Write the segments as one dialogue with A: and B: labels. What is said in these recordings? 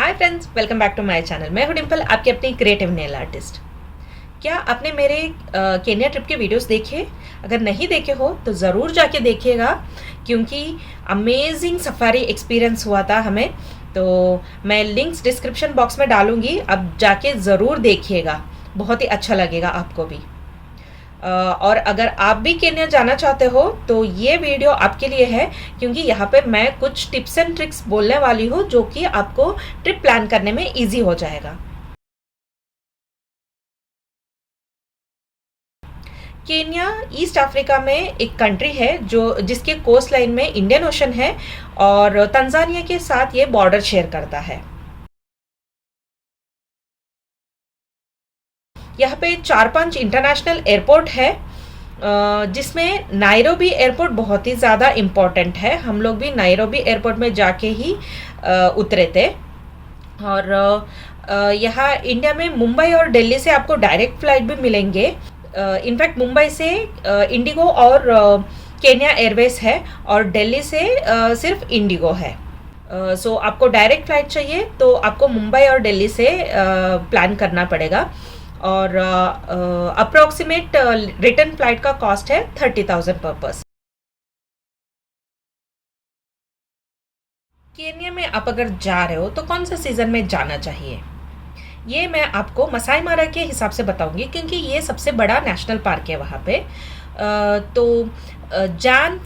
A: Hi friends, welcome back to my channel. मैं हूं डिम्पल, आपकी अपनी क्रिएटिव नेल आर्टिस्ट। क्या आपने मेरे केन्या ट्रिप के वीडियोस देखे? अगर नहीं देखे हो तो ज़रूर जाके देखिएगा, क्योंकि अमेजिंग सफारी एक्सपीरियंस हुआ था हमें। तो मैं लिंक्स डिस्क्रिप्शन बॉक्स में डालूंगी, अब जाके ज़रूर देखिएगा, बहुत ही अच्छा लगेगा आपको भी। और अगर आप भी केन्या जाना चाहते हो तो ये वीडियो आपके लिए है, क्योंकि यहाँ पे मैं कुछ टिप्स एंड ट्रिक्स बोलने वाली हूँ जो कि आपको ट्रिप प्लान करने में इजी हो जाएगा। केन्या ईस्ट अफ्रीका में एक कंट्री है जो जिसके कोस्ट लाइन में इंडियन ओशन है और तंजानिया के साथ ये बॉर्डर शेयर करता है। यहाँ पे 4-5 इंटरनेशनल एयरपोर्ट है, जिसमें नायरोबी एयरपोर्ट बहुत ही ज़्यादा इम्पोर्टेंट है। हम लोग भी नायरोबी एयरपोर्ट में जाके ही उतरे थे। और यहाँ इंडिया में मुंबई और दिल्ली से आपको डायरेक्ट फ्लाइट भी मिलेंगे। इनफैक्ट मुंबई से इंडिगो और केन्या एयरवेज है, और दिल्ली से सिर्फ इंडिगो है। सो आपको डायरेक्ट फ्लाइट चाहिए तो आपको मुंबई और दिल्ली से प्लान करना पड़ेगा। और अप्रोक्सीमेट रिटर्न फ्लाइट का कॉस्ट है 30,000 पर पर्सन। केन्या में आप अगर जा रहे हो तो कौन सा सीज़न में जाना चाहिए, ये मैं आपको मसाई मारा के हिसाब से बताऊंगी, क्योंकि ये सबसे बड़ा नेशनल पार्क है वहाँ पे। तो जैन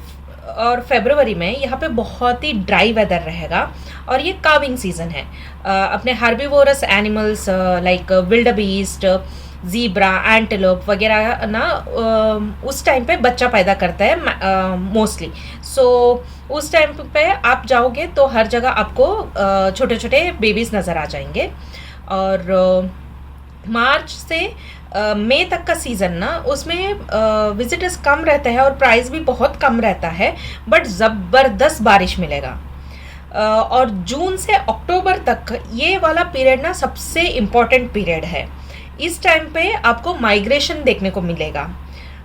A: और फरवरी में यहाँ पे बहुत ही ड्राई वेदर रहेगा, और ये काविंग सीज़न है। अपने herbivorous animals like wildebeest, zebra, antelope वगैरह ना उस टाइम पे बच्चा पैदा करता है मोस्टली। सो उस टाइम पे आप जाओगे तो हर जगह आपको छोटे छोटे बेबीज़ नज़र आ जाएंगे। और मार्च से मई तक का सीज़न ना, उसमें विजिटर्स कम रहते हैं और प्राइस भी बहुत कम रहता है, बट ज़बरदस्त बारिश मिलेगा। और जून से अक्टूबर तक ये वाला पीरियड ना सबसे इम्पॉर्टेंट पीरियड है। इस टाइम पे आपको माइग्रेशन देखने को मिलेगा।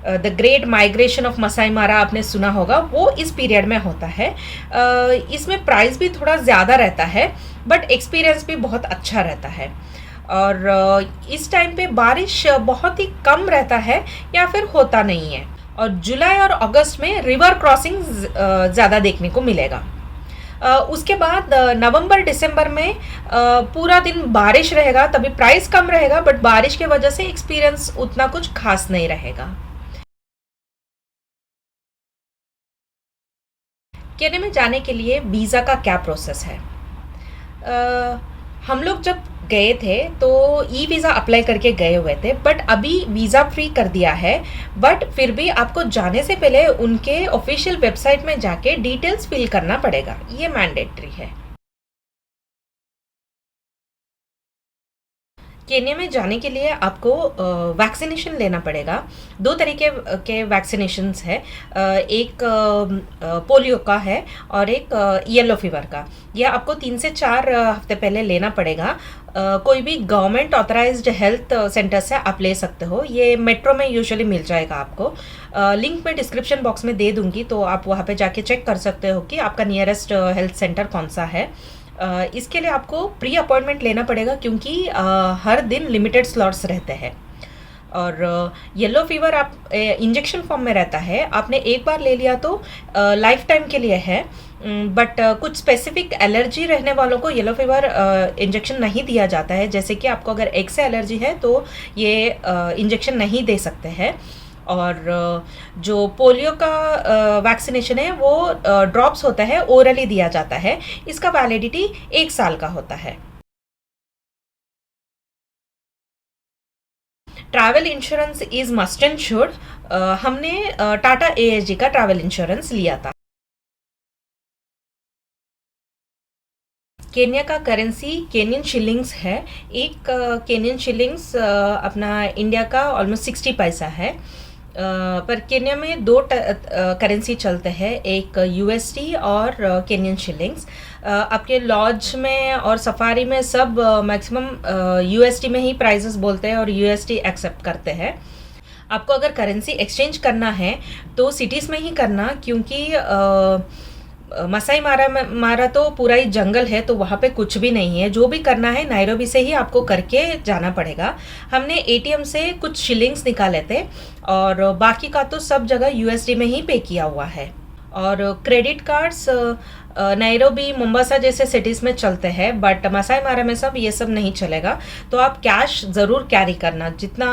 A: The great migration of Masai Mara आपने सुना होगा, वो इस पीरियड में होता है। इसमें प्राइस भी थोड़ा ज़्यादा रहता है, बट एक्सपीरियंस भी बहुत अच्छा रहता है। और इस टाइम पे बारिश बहुत ही कम रहता है या फिर होता नहीं है। और जुलाई और अगस्त में रिवर क्रॉसिंग ज़्यादा देखने को मिलेगा। उसके बाद नवंबर दिसंबर में पूरा दिन बारिश रहेगा, तभी प्राइस कम रहेगा, बट बारिश की वजह से एक्सपीरियंस उतना कुछ खास नहीं रहेगा। केन्या में जाने के लिए वीज़ा का क्या प्रोसेस है? हम लोग जब गए थे तो ई वीज़ा अप्लाई करके गए हुए थे, बट अभी वीज़ा फ्री कर दिया है। बट फिर भी आपको जाने से पहले उनके ऑफिशियल वेबसाइट में जाके डिटेल्स फिल करना पड़ेगा, ये मैंडेटरी है। केन्या में जाने के लिए आपको वैक्सीनेशन लेना पड़ेगा। 2 तरीके के वैक्सीनेशंस है, एक पोलियो का है और एक येलो फीवर का। यह आपको 3 से 4 हफ्ते पहले लेना पड़ेगा। कोई भी गवर्नमेंट ऑथराइज्ड हेल्थ सेंटर से आप ले सकते हो, ये मेट्रो में यूजुअली मिल जाएगा आपको। लिंक मैं डिस्क्रिप्शन बॉक्स में दे दूंगी, तो आप वहाँ पे जाके चेक कर सकते हो कि आपका नियरेस्ट हेल्थ सेंटर कौन सा है। इसके लिए आपको प्री अपॉइंटमेंट लेना पड़ेगा, क्योंकि हर दिन लिमिटेड स्लॉट्स रहते हैं। और येलो फीवर आप इंजेक्शन फॉर्म में रहता है, आपने एक बार ले लिया तो लाइफ टाइम के लिए है। बट कुछ स्पेसिफिक एलर्जी रहने वालों को येलो फीवर इंजेक्शन नहीं दिया जाता है। जैसे कि आपको अगर एग से एलर्जी है तो ये इंजेक्शन नहीं दे सकते हैं। और जो पोलियो का वैक्सीनेशन है वो ड्रॉप्स होता है, ओरली दिया जाता है। इसका वैलिडिटी 1 साल का होता है। Travel insurance is must and should. हमने टाटा एएसजी का ट्रैवल इंश्योरेंस लिया था। केन्या का करेंसी केनियन शिलिंग्स है। एक केनियन शिलिंग्स अपना इंडिया का ऑलमोस्ट 60 पैसा है। पर केन्या में 2 करेंसी चलते हैं, एक यूएसडी और केनियन शिलिंग्स। आपके लॉज में और सफारी में सब मैक्सिमम यूएसडी में ही प्राइसेस बोलते हैं और यूएसडी एक्सेप्ट करते हैं। आपको अगर करेंसी एक्सचेंज करना है तो सिटीज़ में ही करना, क्योंकि मसाई मारा मारा तो पूरा ही जंगल है, तो वहाँ पे कुछ भी नहीं है। जो भी करना है नायरोबी से ही आपको करके जाना पड़ेगा। हमने एटीएम से कुछ शिलिंग्स निकाले थे और बाकी का तो सब जगह यूएसडी में ही पे किया हुआ है। और क्रेडिट कार्ड्स नायरोबी मोम्बासा जैसे सिटीज़ में चलते हैं, बट मसाई मारा में सब ये सब नहीं चलेगा। तो आप कैश ज़रूर कैरी करना, जितना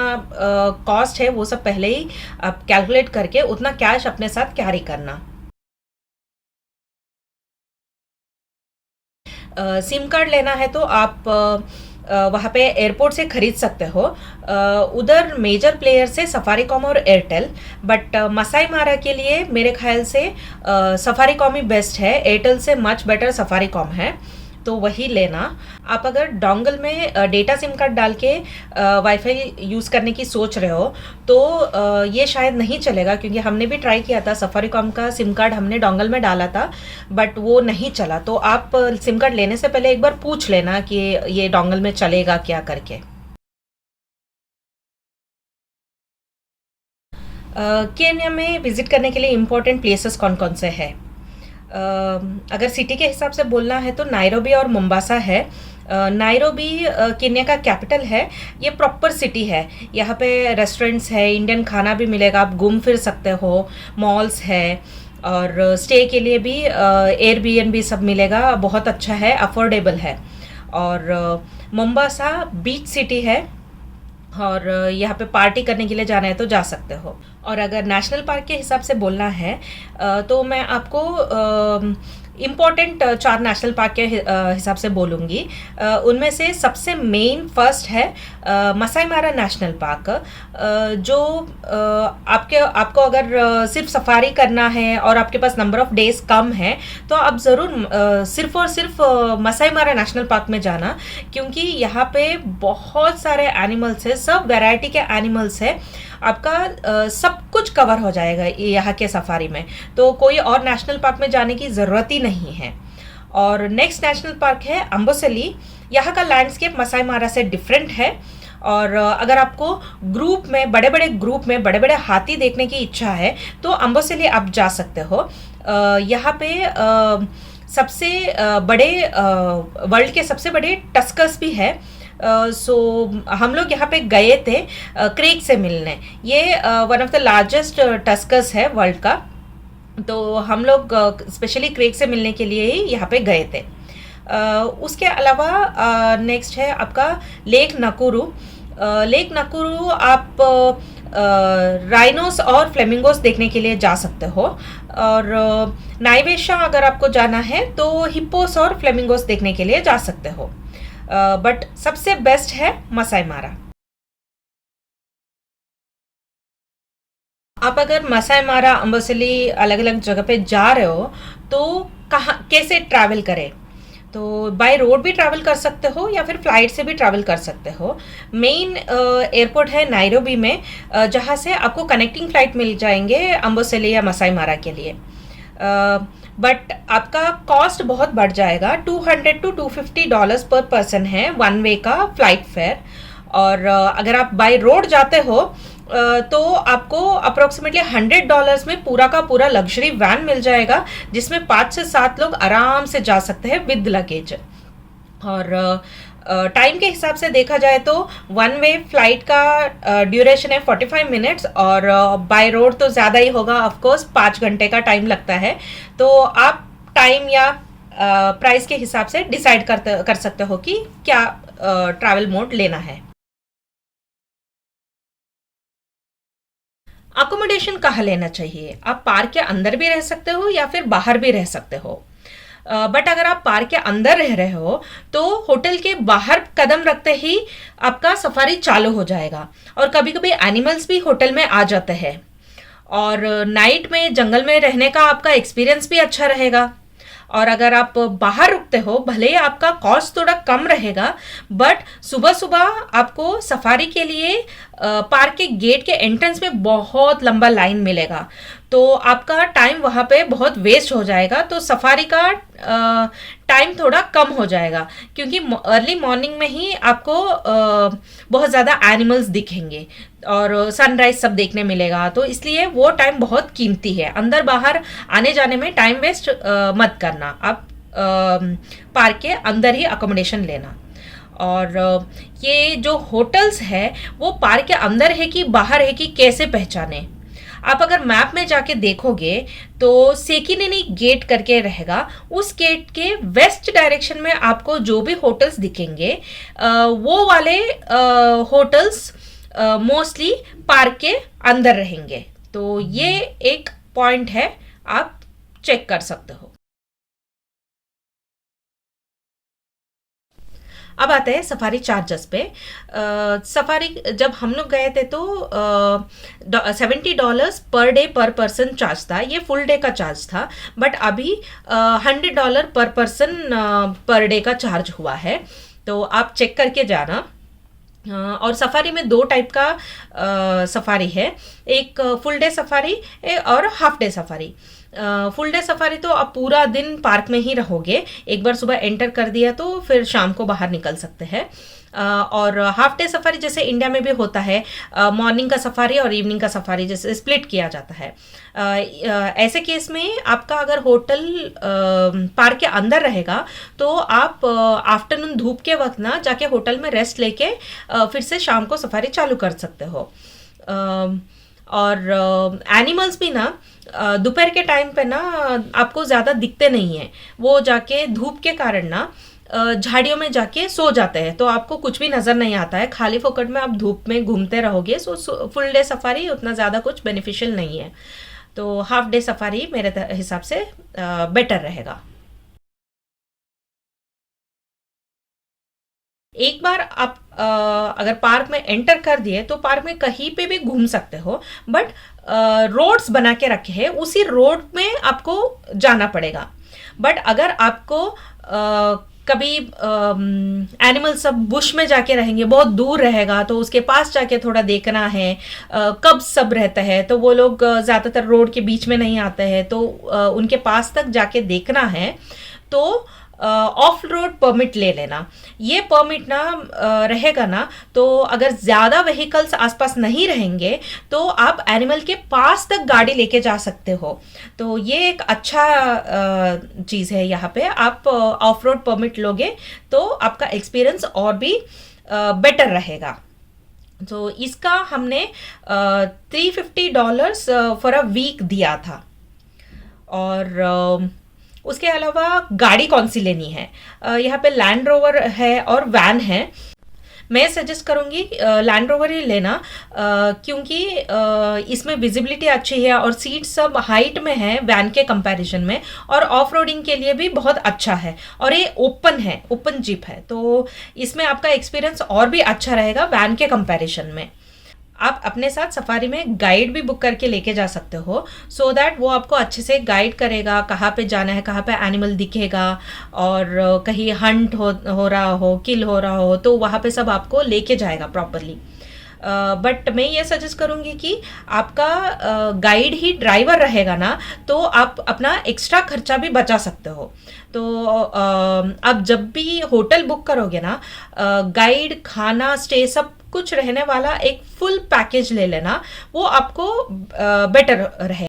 A: कॉस्ट है वो सब पहले ही आप कैलकुलेट करके उतना कैश अपने साथ कैरी करना। सिम कार्ड लेना है तो आप वहाँ पे एयरपोर्ट से खरीद सकते हो। उधर मेजर प्लेयर से सफारीकॉम और एयरटेल, बट मसाई मारा के लिए मेरे ख्याल से सफारीकॉम ही बेस्ट है। एयरटेल से मच बेटर सफारीकॉम है, तो वही लेना। आप अगर डोंगल में डेटा सिम कार्ड डाल के वाईफाई यूज़ करने की सोच रहे हो तो ये शायद नहीं चलेगा, क्योंकि हमने भी ट्राई किया था। सफारीकॉम का सिम कार्ड हमने डोंगल में डाला था बट वो नहीं चला। तो आप सिम कार्ड लेने से पहले एक बार पूछ लेना कि ये डोंगल में चलेगा क्या करके। केन्या में विज़िट करने के लिए इम्पोर्टेंट प्लेसेस कौन कौन से हैं? अगर सिटी के हिसाब से बोलना है तो नायरोबी और मोम्बासा है। नायरोबी केन्या का कैपिटल है। ये प्रॉपर सिटी है। यहाँ पे रेस्टोरेंट्स है, इंडियन खाना भी मिलेगा, आप घूम फिर सकते हो, मॉल्स है और स्टे के लिए भी एयरबीएनबी सब मिलेगा। बहुत अच्छा है, अफोर्डेबल है। और मोम्बासा बीच सिटी है और यहाँ पे पार्टी करने के लिए जाना है तो जा सकते हो। और अगर नेशनल पार्क के हिसाब से बोलना है तो मैं आपको इम्पॉर्टेंट 4 नेशनल पार्क के हिसाब से बोलूँगी। उनमें से सबसे मेन फर्स्ट है मसाई मारा नेशनल पार्क, जो आपको अगर सिर्फ सफारी करना है और आपके पास नंबर ऑफ डेज कम है तो आप ज़रूर सिर्फ और सिर्फ मसाई मारा नेशनल पार्क में जाना, क्योंकि यहाँ पे बहुत सारे एनिमल्स है, सब वैरायटी के एनिमल्स है। आपका सब कुछ कवर हो जाएगा यहाँ के सफारी में, तो कोई और नेशनल पार्क में जाने की ज़रूरत ही नहीं है। और नेक्स्ट नेशनल पार्क है अम्बोसेली। यहाँ का लैंडस्केप मसाई मारा से डिफरेंट है। और अगर आपको ग्रुप में बड़े बड़े हाथी देखने की इच्छा है तो अम्बोसेली आप जा सकते हो। यहाँ पे सबसे बड़े वर्ल्ड के सबसे बड़े टस्कर्स भी है। सो हम लोग यहाँ पे गए थे क्रेग से मिलने। ये one of the largest Tuskers है वर्ल्ड का, तो हम लोग स्पेशली क्रेग से मिलने के लिए ही यहाँ पे गए थे। उसके अलावा नेक्स्ट है आपका लेक नकुरू। लेक नकुरू आप राइनोस और फ्लेमिंगोस देखने के लिए जा सकते हो। और नाइवेशा अगर आपको जाना है तो हिप्पोस और फ्लेमिंगोस देखने के लिए जा सकते हो। बट सबसे बेस्ट है मसाई मारा। आप अगर मसाई मारा अम्बोसेली अलग अलग जगह पे जा रहे हो तो कहाँ कैसे ट्रैवल करें? तो बाय रोड भी ट्रैवल कर सकते हो या फिर फ्लाइट से भी ट्रैवल कर सकते हो। मेन एयरपोर्ट है नायरोबी में, जहाँ से आपको कनेक्टिंग फ़्लाइट मिल जाएंगे अम्बोसेली या मसाई मारा के लिए। बट आपका कॉस्ट बहुत बढ़ जाएगा। $200 to $250 पर पर्सन है वन वे का फ्लाइट फेयर। और अगर आप बाय रोड जाते हो तो आपको अप्रोक्सीमेटली $100 में पूरा का पूरा लग्जरी वैन मिल जाएगा, जिसमें 5 से 7 लोग आराम से जा सकते हैं विद लगेज। और टाइम के हिसाब से देखा जाए तो वन वे फ्लाइट का ड्यूरेशन है 45 मिनट्स और बाय रोड तो ज़्यादा ही होगा, ऑफकोर्स 5 घंटे का टाइम लगता है। तो आप टाइम या प्राइस के हिसाब से डिसाइड कर सकते हो कि क्या ट्रैवल मोड लेना है। अकोमोडेशन कहाँ लेना चाहिए? आप पार्क के अंदर भी रह सकते हो या फिर बाहर भी रह सकते हो। बट अगर आप पार्क के अंदर रह रहे हो तो होटल के बाहर कदम रखते ही आपका सफारी चालू हो जाएगा। और कभी कभी एनिमल्स भी होटल में आ जाते हैं। और नाइट में जंगल में रहने का आपका एक्सपीरियंस भी अच्छा रहेगा। और अगर आप बाहर रुकते हो, भले ही आपका कॉस्ट थोड़ा कम रहेगा, बट सुबह सुबह आपको सफारी के लिए पार्क के गेट के एंट्रेंस में बहुत लंबा लाइन मिलेगा, तो आपका टाइम वहाँ पे बहुत वेस्ट हो जाएगा। तो सफारी का टाइम थोड़ा कम हो जाएगा, क्योंकि अर्ली मॉर्निंग में ही आपको बहुत ज़्यादा एनिमल्स दिखेंगे और सनराइज सब देखने मिलेगा, तो इसलिए वो टाइम बहुत कीमती है। अंदर बाहर आने जाने में टाइम वेस्ट मत करना, आप पार्क के अंदर ही अकोमोडेशन लेना। और ये जो होटल्स है वो पार्क के अंदर है कि बाहर है कि कैसे पहचाने? आप अगर मैप में जाके देखोगे तो सेकिनेनी गेट करके रहेगा, उस गेट के वेस्ट डायरेक्शन में आपको जो भी होटल्स दिखेंगे वो वाले होटल्स मोस्टली पार्क के अंदर रहेंगे। तो ये एक पॉइंट है, आप चेक कर सकते हो। अब आते हैं सफारी चार्जेस पे। सफारी जब हम लोग गए थे तो $70 पर डे पर पर्सन चार्ज था, ये फुल डे का चार्ज था। बट अभी $100 पर पर्सन पर डे का चार्ज हुआ है, तो आप चेक करके जाना। और सफारी में दो टाइप का सफारी है, एक फुल डे सफारी और half day safari. Full day safari तो आप पूरा दिन पार्क में ही रहोगे, एक बार सुबह एंटर कर दिया तो फिर शाम को बाहर निकल सकते हैं। और हाफ डे सफारी जैसे इंडिया में भी होता है, मॉर्निंग का सफारी और इवनिंग का सफारी जैसे स्प्लिट किया जाता है। ऐसे केस में आपका अगर होटल पार्क के अंदर रहेगा तो आप आफ्टरनून धूप के वक्त ना जाके होटल में रेस्ट लेके फिर से शाम को सफारी चालू कर सकते हो। और एनिमल्स भी ना दोपहर के टाइम पे ना आपको ज़्यादा दिखते नहीं हैं, वो जाके धूप के कारण ना झाड़ियों में जाके सो जाते हैं, तो आपको कुछ भी नज़र नहीं आता है, खाली फोकट में आप धूप में घूमते रहोगे। सो फुल डे सफारी उतना ज़्यादा कुछ बेनिफिशियल नहीं है, तो हाफ डे सफारी मेरे हिसाब से बेटर रहेगा। एक बार आप अगर पार्क में एंटर कर दिए तो पार्क में कहीं पे भी घूम सकते हो, बट रोड्स बना के रखे हैं, उसी रोड में आपको जाना पड़ेगा। बट अगर आपको कभी एनिमल सब बुश में जाके रहेंगे, बहुत दूर रहेगा, तो उसके पास जाके थोड़ा देखना है कब सब रहता है, तो वो लोग ज़्यादातर रोड के बीच में नहीं आते हैं, तो उनके पास तक जाके देखना है तो ऑफ रोड परमिट ले लेना। ये परमिट ना रहेगा ना, तो अगर ज़्यादा व्हीकल्स आसपास नहीं रहेंगे तो आप एनिमल के पास तक गाड़ी लेके जा सकते हो। तो ये एक अच्छा चीज़ है, यहाँ पे आप ऑफ रोड परमिट लोगे तो आपका एक्सपीरियंस और भी बेटर रहेगा। तो इसका हमने $350 फॉर अ वीक दिया था। और उसके अलावा गाड़ी कौन सी लेनी है, यहाँ पे लैंड रोवर है और वैन है। मैं सजेस्ट करूँगी लैंड रोवर ही लेना, क्योंकि इसमें विजिबिलिटी अच्छी है और सीट सब हाइट में है वैन के कंपैरिजन में, और ऑफ रोडिंग के लिए भी बहुत अच्छा है, और ये ओपन है, ओपन जीप है, तो इसमें आपका एक्सपीरियंस और भी अच्छा रहेगा वैन के कंपैरिजन में। आप अपने साथ सफारी में गाइड भी बुक करके लेके जा सकते हो, सो दैट वो आपको अच्छे से गाइड करेगा कहाँ पे जाना है, कहाँ पे एनिमल दिखेगा, और कहीं हंट हो रहा हो, किल हो रहा हो, तो वहाँ पे सब आपको लेके जाएगा प्रॉपरली। बट मैं ये सजेस्ट करूँगी कि आपका गाइड ही ड्राइवर रहेगा ना, तो आप अपना एक्स्ट्रा खर्चा भी बचा सकते हो। तो आप जब भी होटल बुक करोगे ना, गाइड, खाना, स्टे सब कुछ रहने वाला एक फुल पैकेज ले लेना, वो आपको बेटर रहे।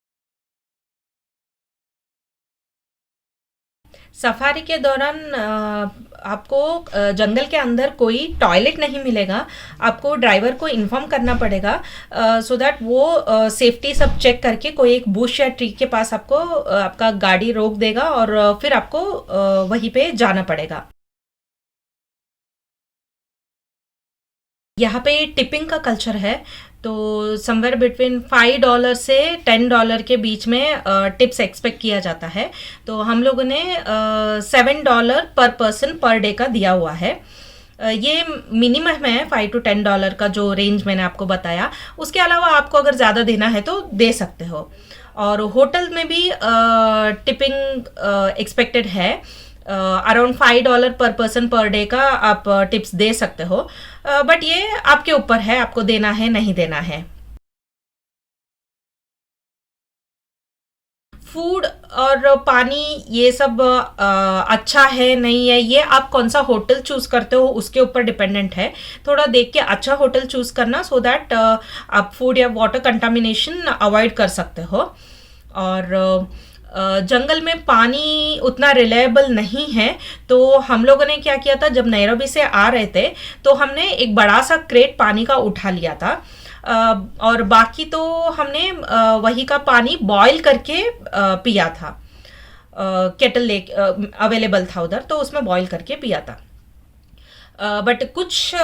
A: सफारी के दौरान आपको जंगल के अंदर कोई टॉयलेट नहीं मिलेगा, आपको ड्राइवर को इन्फॉर्म करना पड़ेगा, सो दैट वो सेफ्टी सब चेक करके कोई एक बुश या ट्री के पास आपको आपका गाड़ी रोक देगा, और फिर आपको वहीं पे जाना पड़ेगा। यहाँ पे टिपिंग का कल्चर है, तो समवेयर बिटवीन $5 से $10 के बीच में टिप्स एक्सपेक्ट किया जाता है। तो हम लोगों ने $7 पर पर्सन पर डे का दिया हुआ है। ये मिनिमम है $5 to $10 का, जो रेंज मैंने आपको बताया। उसके अलावा आपको अगर ज़्यादा देना है तो दे सकते हो। और होटल में भी टिपिंग एक्सपेक्टेड है, अराउंड $5 पर पर्सन पर डे का आप टिप्स दे सकते हो, बट ये आपके ऊपर है, आपको देना है नहीं देना है। फूड और पानी ये सब अच्छा है नहीं है, ये आप कौन सा होटल चूज़ करते हो उसके ऊपर डिपेंडेंट है। थोड़ा देख के अच्छा होटल चूज़ करना, सो दैट आप फूड या वाटर कंटामिनेशन अवॉइड कर सकते हो। और जंगल में पानी उतना रिलायबल नहीं है, तो हम लोगों ने क्या किया था, जब नैरोबी से आ रहे थे तो हमने एक बड़ा सा क्रेट पानी का उठा लिया था, और बाकी तो हमने वही का पानी बॉईल करके पिया था। केटल लेक अवेलेबल था उधर, तो उसमें बॉईल करके पिया था। बट कुछ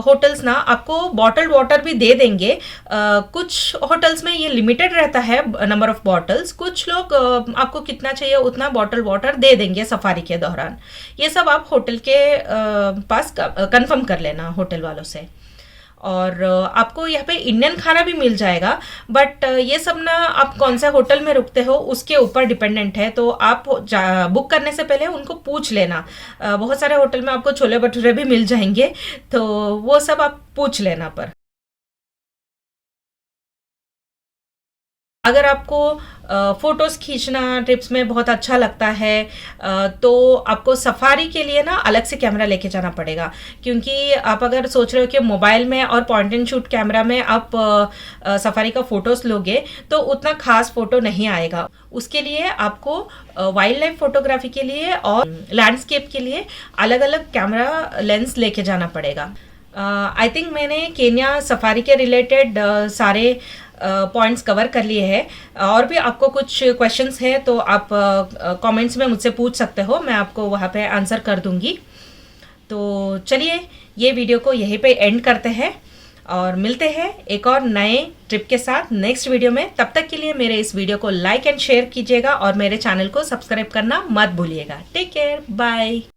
A: होटल्स ना आपको बॉटल्ड वाटर भी दे देंगे। कुछ होटल्स में ये लिमिटेड रहता है नंबर ऑफ बॉटल्स, कुछ लोग आपको कितना चाहिए उतना बॉटल वाटर दे देंगे सफारी के दौरान। ये सब आप होटल के पास कंफर्म कर लेना होटल वालों से। और आपको यहाँ पे इंडियन खाना भी मिल जाएगा, बट ये सब ना आप कौन सा होटल में रुकते हो उसके ऊपर डिपेंडेंट है, तो आप बुक करने से पहले उनको पूछ लेना। बहुत सारे होटल में आपको छोले भटूरे भी मिल जाएंगे, तो वो सब आप पूछ लेना। पर अगर आपको फ़ोटोज़ खींचना ट्रिप्स में बहुत अच्छा लगता है, तो आपको सफारी के लिए ना अलग से कैमरा लेके जाना पड़ेगा, क्योंकि आप अगर सोच रहे हो कि मोबाइल में और पॉइंट एंड शूट कैमरा में आप सफारी का फ़ोटोज़ लोगे तो उतना खास फ़ोटो नहीं आएगा। उसके लिए आपको वाइल्ड लाइफ फ़ोटोग्राफी के लिए और लैंडस्केप के लिए अलग अलग कैमरा लेंस लेके जाना पड़ेगा। आई थिंक मैंने केन्या सफारी के रिलेटेड सारे पॉइंट्स कवर कर लिए हैं। और भी आपको कुछ क्वेश्चंस हैं तो आप कमेंट्स में मुझसे पूछ सकते हो, मैं आपको वहाँ पे आंसर कर दूँगी। तो चलिए ये वीडियो को यहीं पे एंड करते हैं और मिलते हैं एक और नए ट्रिप के साथ नेक्स्ट वीडियो में। तब तक के लिए मेरे इस वीडियो को लाइक एंड शेयर कीजिएगा और मेरे चैनल को सब्सक्राइब करना मत भूलिएगा। Take care, bye.